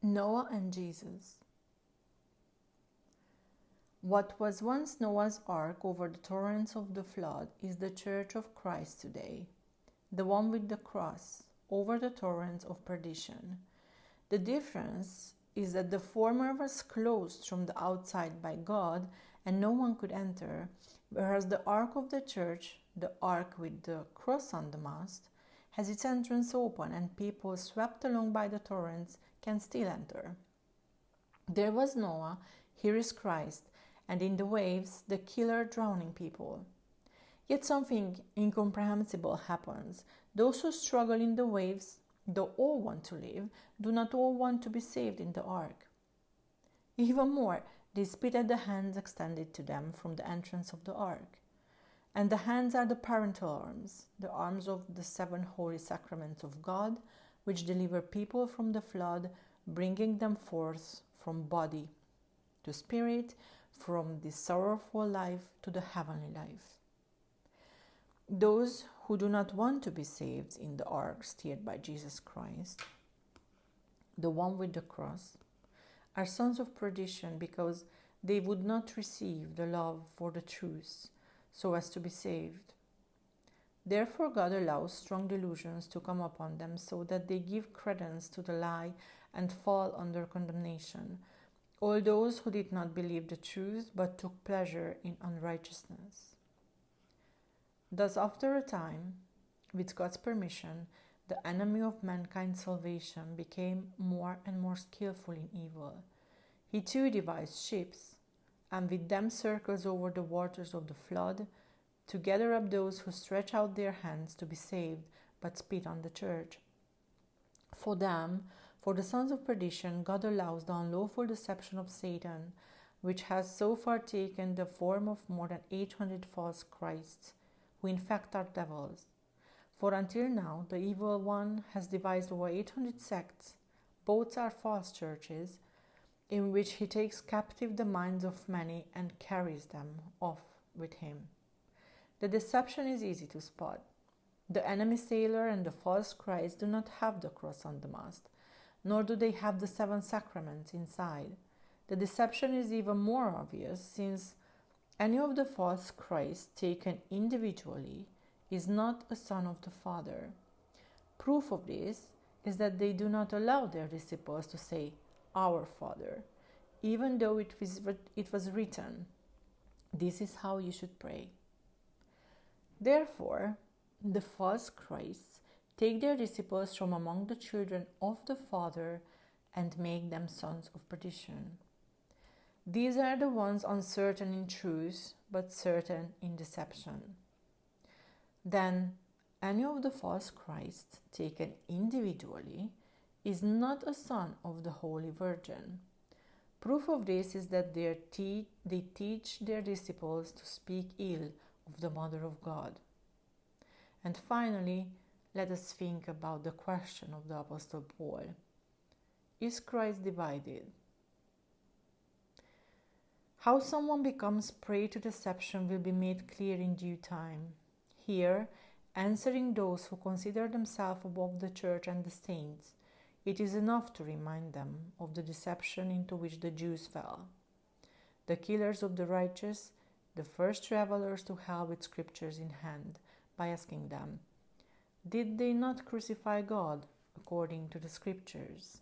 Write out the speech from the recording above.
Noah and Jesus. What was once Noah's ark over the torrents of the flood is the Church of Christ today, the one with the cross over the torrents of perdition. The difference is that the former was closed from the outside by God and no one could enter, whereas the ark of the church, the ark with the cross on the mast, has its entrance open and people swept along by the torrents can still enter. There was Noah, here is Christ, and in the waves the killer drowning people. Yet something incomprehensible happens. Those who struggle in the waves, though all want to live, do not all want to be saved in the ark. Even more, they spit at the hands extended to them from the entrance of the ark. And the hands are the parental arms, the arms of the 7 holy sacraments of God, which deliver people from the flood, bringing them forth from body to spirit, from this sorrowful life to the heavenly life. Those who do not want to be saved in the ark steered by Jesus Christ, the one with the cross, are sons of perdition because they would not receive the love for the truth so as to be saved. Therefore God allows strong delusions to come upon them so that they give credence to the lie and fall under condemnation, all those who did not believe the truth but took pleasure in unrighteousness. Thus, after a time, with God's permission, the enemy of mankind's salvation became more and more skillful in evil. He too devised ships, and with them circles over the waters of the flood, to gather up those who stretch out their hands to be saved, but spit on the church. For them, for the sons of perdition, God allows the unlawful deception of Satan, which has so far taken the form of more than 800 false Christs, who in fact are devils. For until now, the evil one has devised over 800 sects, both are false churches, in which he takes captive the minds of many and carries them off with him. The deception is easy to spot. The enemy sailor and the false Christ do not have the cross on the mast, nor do they have the 7 sacraments inside. The deception is even more obvious since any of the false Christs taken individually is not a son of the Father. Proof of this is that they do not allow their disciples to say, "Our Father," even though it was written, "This is how you should pray." Therefore, the false Christs take their disciples from among the children of the Father and make them sons of perdition. These are the ones uncertain in truth, but certain in deception. Then, any of the false Christs taken individually is not a son of the Holy Virgin. Proof of this is that they teach their disciples to speak ill of the Mother of God. And finally, let us think about the question of the Apostle Paul. Is Christ divided? How someone becomes prey to deception will be made clear in due time. Here, answering those who consider themselves above the church and the saints, it is enough to remind them of the deception into which the Jews fell. The killers of the righteous, the first travelers to hell with scriptures in hand, by asking them, "Did they not crucify God according to the scriptures?"